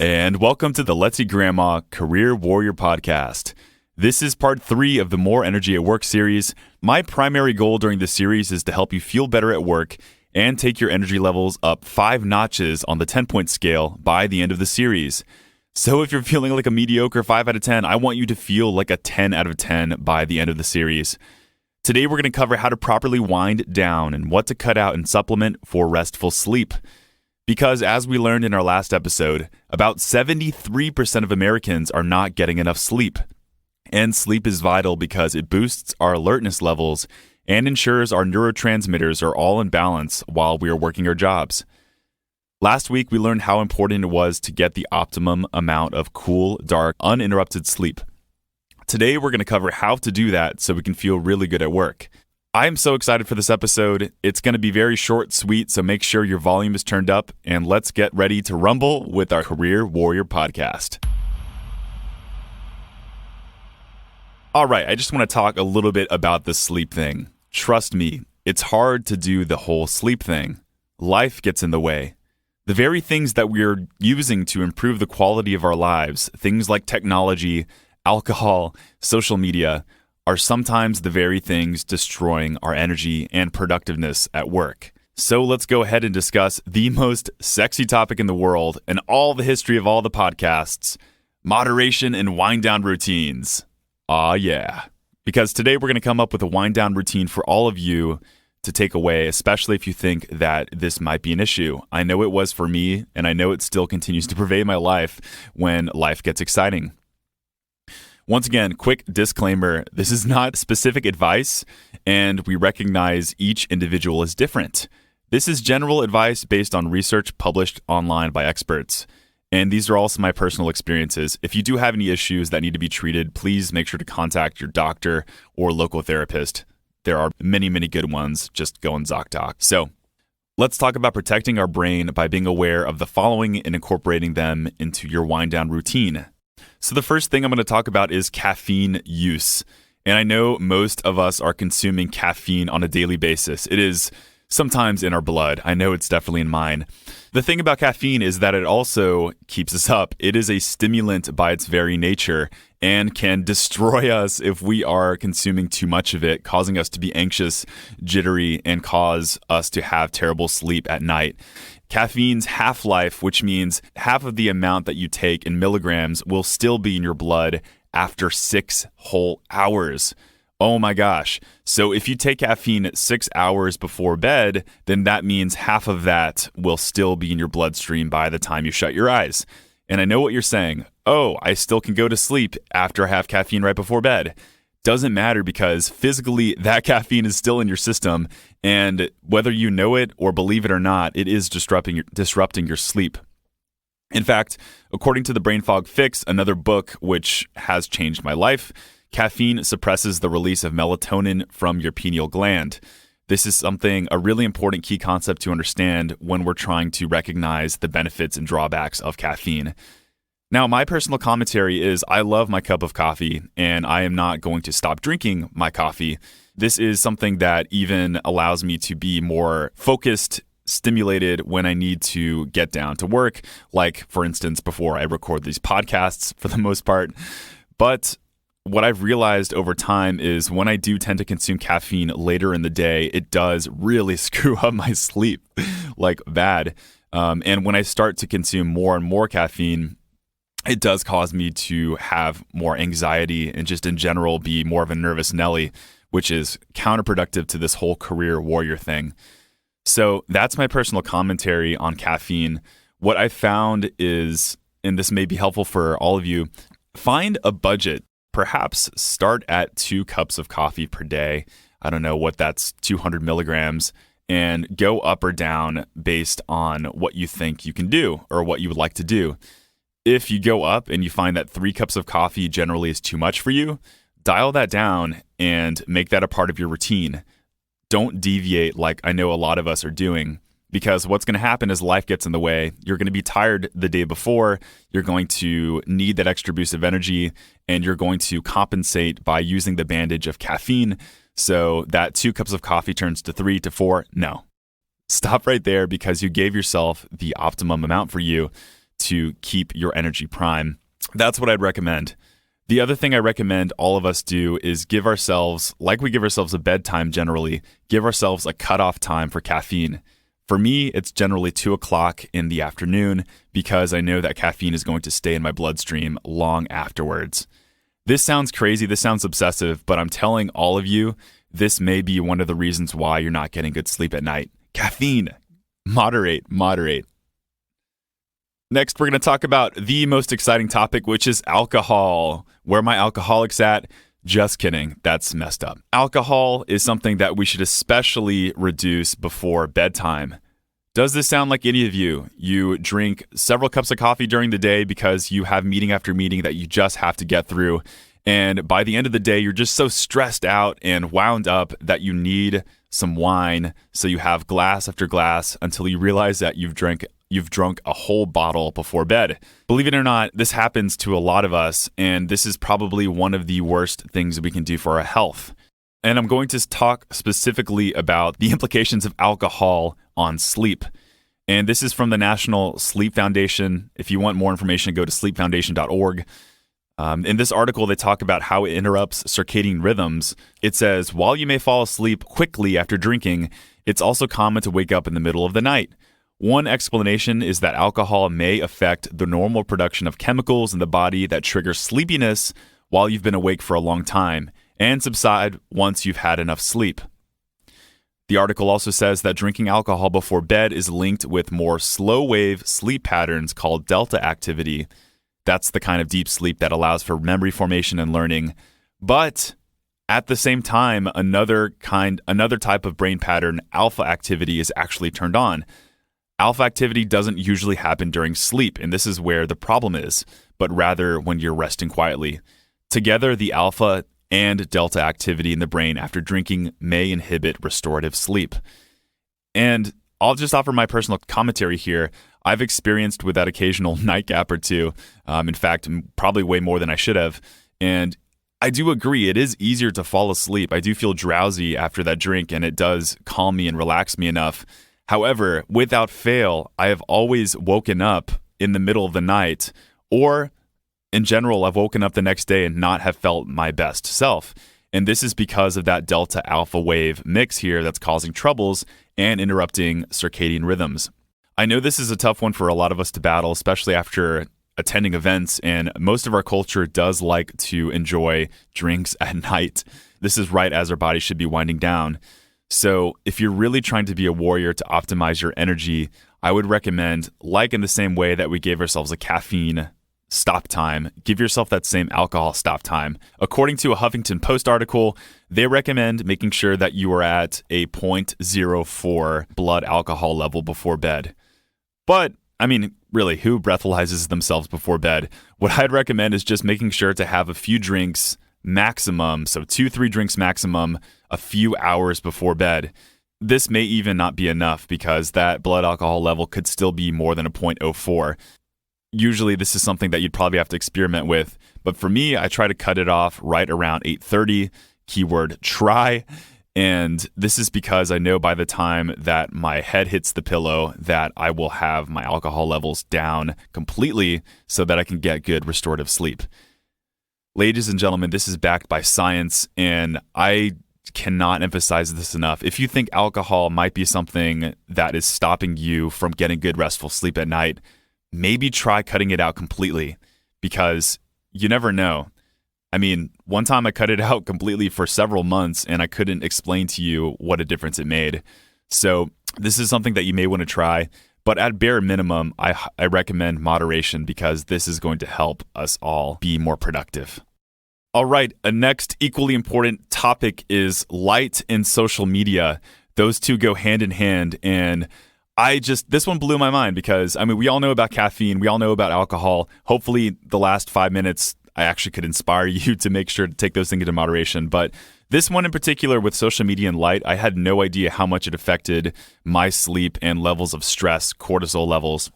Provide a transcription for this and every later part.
And welcome to the Let's Eat Grandma Career Warrior Podcast. This is part 3 of the More Energy at Work series. My primary goal during this series is to help you feel better at work and take your energy levels up 5 notches on the 10-point scale by the end of the series. So if you're feeling like a mediocre 5 out of 10, I want you to feel like a 10 out of 10 by the end of the series. Today we're going to cover how to properly wind down and what to cut out and supplement for restful sleep. Because as we learned in our last episode, about 73% of Americans are not getting enough sleep. And sleep is vital because it boosts our alertness levels and ensures our neurotransmitters are all in balance while we are working our jobs. Last week, we learned how important it was to get the optimum amount of cool, dark, uninterrupted sleep. Today, we're going to cover how to do that so we can feel really good at work. I am so excited for this episode. It's going to be very short, sweet, so make sure your volume is turned up, and let's get ready to rumble with our Career Warrior Podcast. All right, I just want to talk a little bit about the sleep thing. Trust me, it's hard to do the whole sleep thing. Life gets in the way. The very things that we're using to improve the quality of our lives, things like technology, alcohol, social media, are sometimes the very things destroying our energy and productiveness at work. So let's go ahead and discuss the most sexy topic in the world and all the history of all the podcasts, moderation and wind down routines. Aw, yeah. Because today we're going to come up with a wind down routine for all of you to take away, especially if you think that this might be an issue. I know it was for me, and I know it still continues to pervade my life when life gets exciting. Once again, quick disclaimer, this is not specific advice, and we recognize each individual is different. This is general advice based on research published online by experts. And these are also my personal experiences. If you do have any issues that need to be treated, please make sure to contact your doctor or local therapist. There are many, many good ones. Just go on ZocDoc. So let's talk about protecting our brain by being aware of the following and incorporating them into your wind down routine. So the first thing I'm going to talk about is caffeine use. And I know most of us are consuming caffeine on a daily basis. It is sometimes in our blood. I know it's definitely in mine. The thing about caffeine is that it also keeps us up. It is a stimulant by its very nature and can destroy us if we are consuming too much of it, causing us to be anxious, jittery, and cause us to have terrible sleep at night. Caffeine's half-life, which means half of the amount that you take in milligrams, will still be in your blood after 6 whole hours. Oh my gosh. So if you take caffeine 6 hours before bed, then that means half of that will still be in your bloodstream by the time you shut your eyes. And I know what you're saying. Oh, I still can go to sleep after I have caffeine right before bed. Doesn't matter because physically that caffeine is still in your system, and whether you know it or believe it or not, it is disrupting your sleep. In fact, according to the Brain Fog Fix, another book which has changed my life, caffeine suppresses the release of melatonin from your pineal gland. This is a really important key concept to understand when we're trying to recognize the benefits and drawbacks of caffeine. Now, my personal commentary is I love my cup of coffee, and I am not going to stop drinking my coffee. This is something that even allows me to be more focused, stimulated when I need to get down to work, like, for instance, before I record these podcasts for the most part. But what I've realized over time is when I do tend to consume caffeine later in the day, it does really screw up my sleep, like bad. And when I start to consume more and more caffeine, it does cause me to have more anxiety and just in general be more of a nervous Nelly, which is counterproductive to this whole career warrior thing. So that's my personal commentary on caffeine. What I found is, and this may be helpful for all of you, find a budget. Perhaps start at 2 cups of coffee per day. I don't know what that's 200 milligrams, and go up or down based on what you think you can do or what you would like to do. If you go up and you find that 3 cups of coffee generally is too much for you, dial that down and make that a part of your routine. Don't deviate like I know a lot of us are doing, because what's going to happen is life gets in the way. You're going to be tired the day before. You're going to need that extra boost of energy, and you're going to compensate by using the bandage of caffeine. So that 2 cups of coffee turns to 3 to 4. No. Stop right there because you gave yourself the optimum amount for you to keep your energy prime. That's what I'd recommend. The other thing I recommend all of us do is give ourselves, like we give ourselves a bedtime generally, give ourselves a cutoff time for caffeine. For me, it's generally 2 o'clock in the afternoon because I know that caffeine is going to stay in my bloodstream long afterwards. This sounds crazy, this sounds obsessive, but I'm telling all of you, this may be one of the reasons why you're not getting good sleep at night. Caffeine. Moderate. Next, we're going to talk about the most exciting topic, which is alcohol. Where are my alcoholics at? Just kidding. That's messed up. Alcohol is something that we should especially reduce before bedtime. Does this sound like any of you? You drink several cups of coffee during the day because you have meeting after meeting that you just have to get through. And by the end of the day, you're just so stressed out and wound up that you need some wine. So you have glass after glass until you realize that you've drunk a whole bottle before bed. Believe it or not, this happens to a lot of us, and this is probably one of the worst things we can do for our health. And I'm going to talk specifically about the implications of alcohol on sleep. And this is from the National Sleep Foundation. If you want more information, go to sleepfoundation.org. In this article, they talk about how it interrupts circadian rhythms. It says, while you may fall asleep quickly after drinking, it's also common to wake up in the middle of the night. One explanation is that alcohol may affect the normal production of chemicals in the body that trigger sleepiness while you've been awake for a long time and subside once you've had enough sleep. The article also says that drinking alcohol before bed is linked with more slow-wave sleep patterns called delta activity. That's the kind of deep sleep that allows for memory formation and learning. But at the same time, another type of brain pattern, alpha activity, is actually turned on. Alpha activity doesn't usually happen during sleep, and this is where the problem is, but rather when you're resting quietly. Together, the alpha and delta activity in the brain after drinking may inhibit restorative sleep. And I'll just offer my personal commentary here. I've experienced with that occasional nightcap or two, in fact, probably way more than I should have. And I do agree, it is easier to fall asleep. I do feel drowsy after that drink, and it does calm me and relax me enough. However, without fail, I have always woken up in the middle of the night, or in general, I've woken up the next day and not have felt my best self. And this is because of that delta alpha wave mix here that's causing troubles and interrupting circadian rhythms. I know this is a tough one for a lot of us to battle, especially after attending events, and most of our culture does like to enjoy drinks at night. This is right as our body should be winding down. So if you're really trying to be a warrior to optimize your energy, I would recommend, like in the same way that we gave ourselves a caffeine stop time, give yourself that same alcohol stop time. According to a Huffington Post article, they recommend making sure that you are at a 0.04 blood alcohol level before bed. But, I mean, really, who breathalyzes themselves before bed? What I'd recommend is just making sure to have a few drinks maximum, so 2-3 drinks maximum, a few hours before bed. This may even not be enough because that blood alcohol level could still be more than a 0.04. Usually this is something that you'd probably have to experiment with, but for me, I try to cut it off right around 8:30, keyword try, and this is because I know by the time that my head hits the pillow that I will have my alcohol levels down completely so that I can get good restorative sleep. Ladies and gentlemen, this is backed by science, and I cannot emphasize this enough. If you think alcohol might be something that is stopping you from getting good restful sleep at night, maybe try cutting it out completely, because you never know. I mean, one time I cut it out completely for several months and I couldn't explain to you what a difference it made. So this is something that you may want to try, but at bare minimum, I recommend moderation because this is going to help us all be more productive. All right, a next equally important topic is light and social media. Those two go hand in hand, and this one blew my mind because, I mean, we all know about caffeine. We all know about alcohol. Hopefully the last 5 minutes, I actually could inspire you to make sure to take those things into moderation. But this one in particular with social media and light, I had no idea how much it affected my sleep and levels of stress, cortisol levels.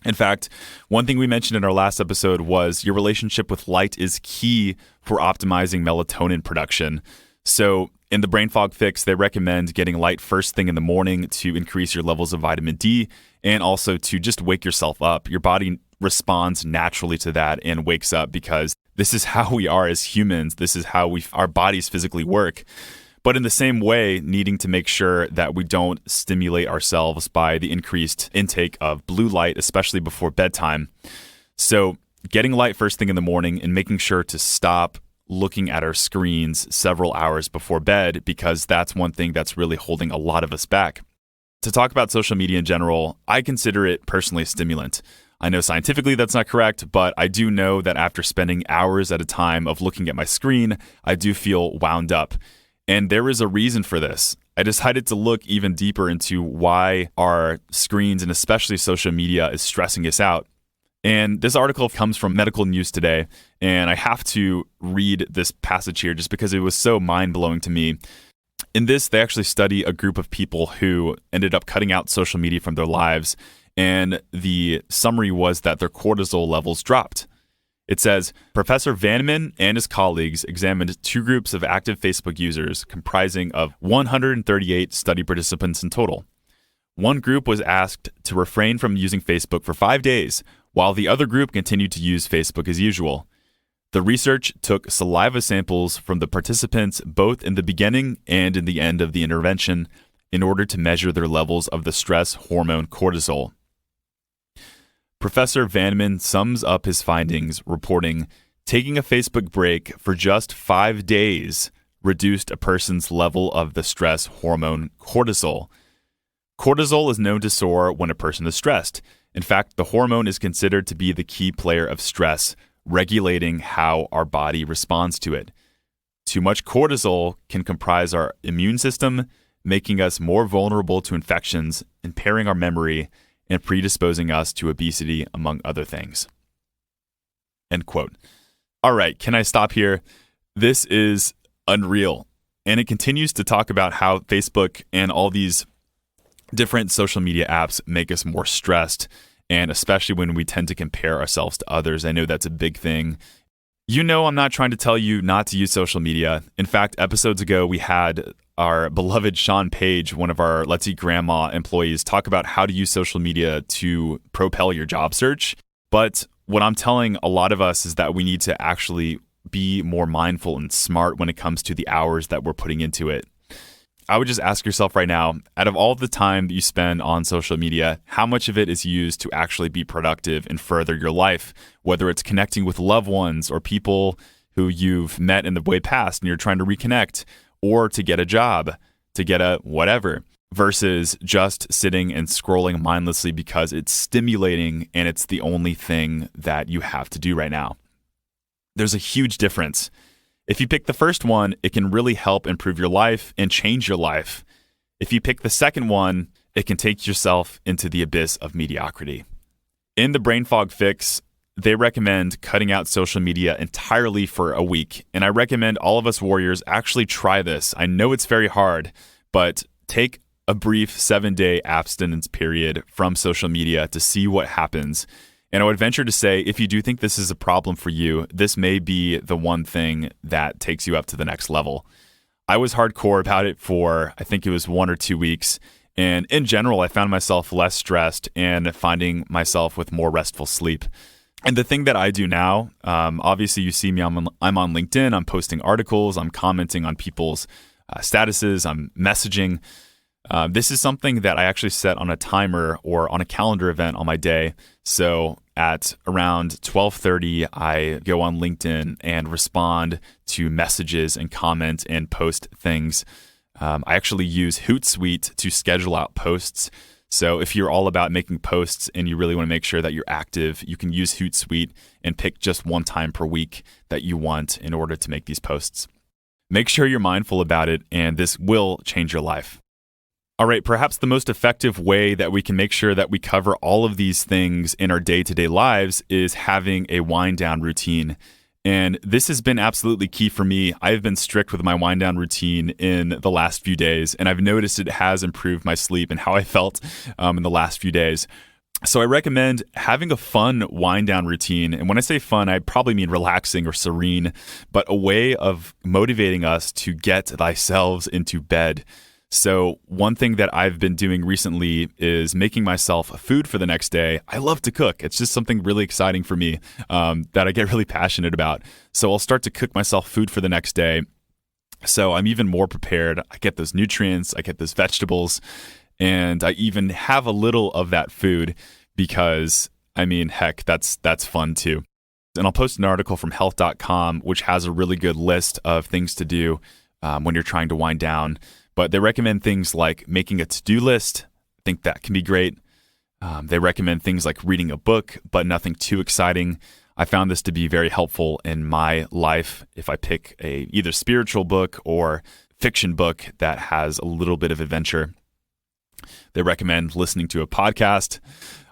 In fact, one thing we mentioned in our last episode was your relationship with light is key for optimizing melatonin production. So in the Brain Fog Fix, they recommend getting light first thing in the morning to increase your levels of vitamin D and also to just wake yourself up. Your body responds naturally to that and wakes up because this is how we are as humans. This is how our bodies physically work. But in the same way, needing to make sure that we don't stimulate ourselves by the increased intake of blue light, especially before bedtime. So getting light first thing in the morning and making sure to stop looking at our screens several hours before bed, because that's one thing that's really holding a lot of us back. To talk about social media in general, I consider it personally a stimulant. I know scientifically that's not correct, but I do know that after spending hours at a time of looking at my screen, I do feel wound up. And there is a reason for this. I decided to look even deeper into why our screens and especially social media is stressing us out. And this article comes from Medical News Today, and I have to read this passage here just because it was so mind-blowing to me. In this, they actually study a group of people who ended up cutting out social media from their lives, and the summary was that their cortisol levels dropped. It says, Professor Vanneman and his colleagues examined two groups of active Facebook users comprising of 138 study participants in total. One group was asked to refrain from using Facebook for 5 days, while the other group continued to use Facebook as usual. The research took saliva samples from the participants both in the beginning and in the end of the intervention in order to measure their levels of the stress hormone cortisol. Professor Vanneman sums up his findings, reporting, taking a Facebook break for just 5 days reduced a person's level of the stress hormone cortisol. Cortisol is known to soar when a person is stressed. In fact, the hormone is considered to be the key player of stress, regulating how our body responds to it. Too much cortisol can compromise our immune system, making us more vulnerable to infections, impairing our memory, and predisposing us to obesity, among other things. End quote. All right, can I stop here? This is unreal. And it continues to talk about how Facebook and all these different social media apps make us more stressed, and especially when we tend to compare ourselves to others. I know that's a big thing. You know, I'm not trying to tell you not to use social media. In fact, episodes ago, we had our beloved Sean Page, one of our Let's Eat Grandma employees, talk about how to use social media to propel your job search. But what I'm telling a lot of us is that we need to actually be more mindful and smart when it comes to the hours that we're putting into it. I would just ask yourself right now, out of all the time that you spend on social media, how much of it is used to actually be productive and further your life, whether it's connecting with loved ones or people who you've met in the way past and you're trying to reconnect, or to get a job, to get a whatever, versus just sitting and scrolling mindlessly because it's stimulating and it's the only thing that you have to do right now. There's a huge difference. If you pick the first one, it can really help improve your life and change your life. If you pick the second one, it can take yourself into the abyss of mediocrity. In the Brain Fog Fix, they recommend cutting out social media entirely for a week. And I recommend all of us warriors actually try this. I know it's very hard, but take a brief 7-day abstinence period from social media to see what happens. And I would venture to say, if you do think this is a problem for you, this may be the one thing that takes you up to the next level. I was hardcore about it for, I think it was 1 or 2 weeks. And in general, I found myself less stressed and finding myself with more restful sleep. And the thing that I do now, obviously you see me, I'm on LinkedIn, I'm posting articles, I'm commenting on people's statuses, I'm messaging. This is something that I actually set on a timer or on a calendar event on my day. So at around 12:30, I go on LinkedIn and respond to messages and comment and post things. I actually use Hootsuite to schedule out posts. So if you're all about making posts and you really want to make sure that you're active, you can use Hootsuite and pick just one time per week that you want in order to make these posts. Make sure you're mindful about it, and this will change your life. All right, perhaps the most effective way that we can make sure that we cover all of these things in our day-to-day lives is having a wind-down routine. And this has been absolutely key for me. I've been strict with my wind-down routine in the last few days, and I've noticed it has improved my sleep and how I felt in the last few days. So I recommend having a fun wind-down routine. And when I say fun, I probably mean relaxing or serene, but a way of motivating us to get thyself into bed. So one thing that I've been doing recently is making myself food for the next day. I love to cook. It's just something really exciting for me that I get really passionate about. So I'll start to cook myself food for the next day. So I'm even more prepared. I get those nutrients, I get those vegetables, and I even have a little of that food because, I mean, heck, that's fun too. And I'll post an article from health.com, which has a really good list of things to do when you're trying to wind down. But they recommend things like making a to-do list. I think that can be great. They recommend things like reading a book, but nothing too exciting. I found this to be very helpful in my life if I pick a either spiritual book or fiction book that has a little bit of adventure. They recommend listening to a podcast.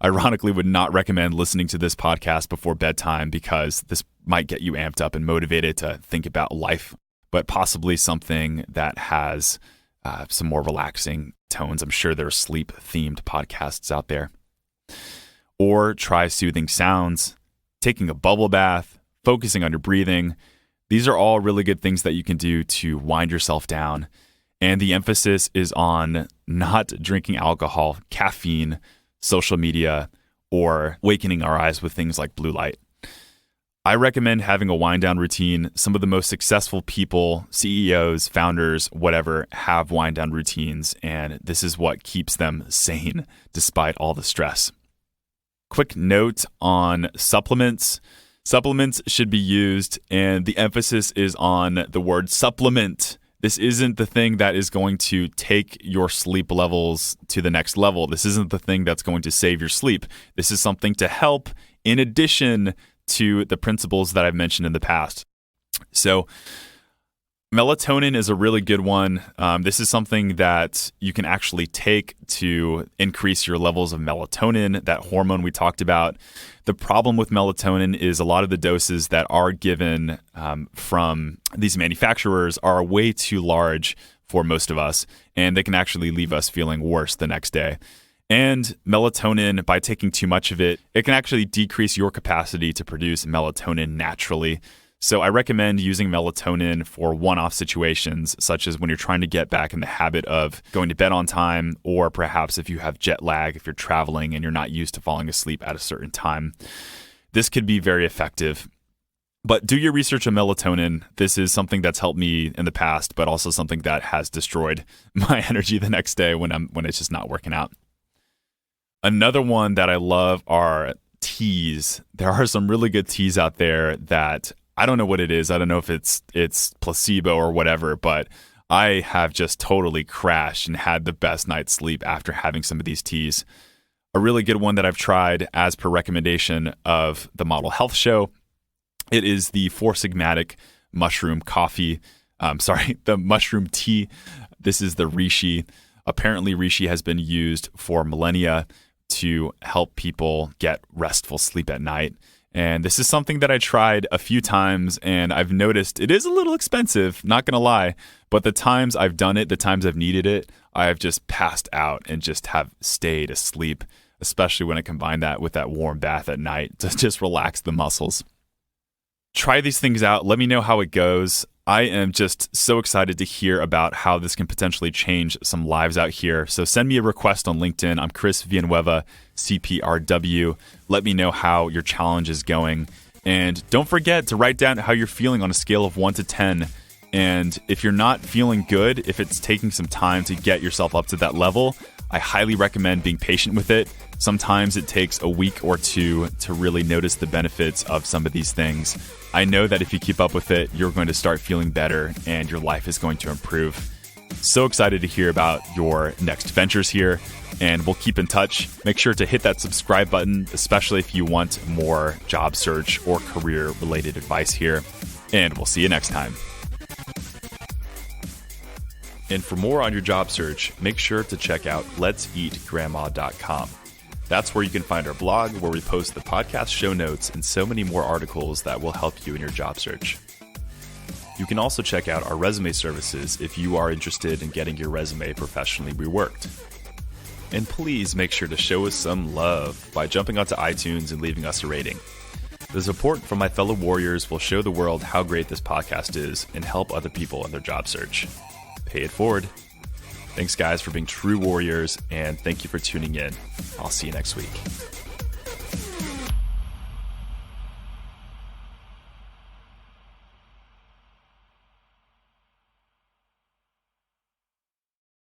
Ironically, would not recommend listening to this podcast before bedtime because this might get you amped up and motivated to think about life, but possibly something that has some more relaxing tones. I'm sure there are sleep-themed podcasts out there. Or try soothing sounds, taking a bubble bath, focusing on your breathing. These are all really good things that you can do to wind yourself down. And the emphasis is on not drinking alcohol, caffeine, social media, or wakening our eyes with things like blue light. I recommend having a wind down routine. Some of the most successful people, CEOs, founders, whatever, have wind down routines, and this is what keeps them sane despite all the stress. Quick note on supplements. Supplements should be used, and the emphasis is on the word supplement. This isn't the thing that is going to take your sleep levels to the next level. This isn't the thing that's going to save your sleep. This is something to help in addition to the principles that I've mentioned in the past. So melatonin is a really good one. This is something that you can actually take to increase your levels of melatonin, that hormone we talked about. The problem with melatonin is a lot of the doses that are given from these manufacturers are way too large for most of us, and they can actually leave us feeling worse the next day. And melatonin, by taking too much of it, it can actually decrease your capacity to produce melatonin naturally. So I recommend using melatonin for one-off situations, such as when you're trying to get back in the habit of going to bed on time, or perhaps if you have jet lag, if you're traveling and you're not used to falling asleep at a certain time. This could be very effective. But do your research on melatonin. This is something that's helped me in the past, but also something that has destroyed my energy the next day when it's just not working out. Another one that I love are teas. There are some really good teas out there that I don't know what it is. I don't know if it's placebo or whatever, but I have just totally crashed and had the best night's sleep after having some of these teas. A really good one that I've tried as per recommendation of the Model Health Show, it is the Four Sigmatic mushroom coffee. The mushroom tea. This is the reishi. Apparently reishi has been used for millennia to help people get restful sleep at night. And this is something that I tried a few times, and I've noticed it is a little expensive, not going to lie. But the times I've done it, the times I've needed it, I have just passed out and just have stayed asleep, especially when I combine that with that warm bath at night to just relax the muscles. Try these things out. Let me know how it goes. I am just so excited to hear about how this can potentially change some lives out here. So send me a request on LinkedIn. I'm Chris Villanueva, CPRW. Let me know how your challenge is going. And don't forget to write down how you're feeling on a scale of 1 to 10. And if you're not feeling good, if it's taking some time to get yourself up to that level, I highly recommend being patient with it. Sometimes it takes a week or two to really notice the benefits of some of these things. I know that if you keep up with it, you're going to start feeling better and your life is going to improve. So excited to hear about your next ventures here, and we'll keep in touch. Make sure to hit that subscribe button, especially if you want more job search or career-related advice here. And we'll see you next time. And for more on your job search, make sure to check out letseatgrandma.com. That's where you can find our blog, where we post the podcast show notes and so many more articles that will help you in your job search. You can also check out our resume services if you are interested in getting your resume professionally reworked. And please make sure to show us some love by jumping onto iTunes and leaving us a rating. The support from my fellow warriors will show the world how great this podcast is and help other people in their job search. Pay it forward. Thanks, guys, for being true warriors, and thank you for tuning in. I'll see you next week.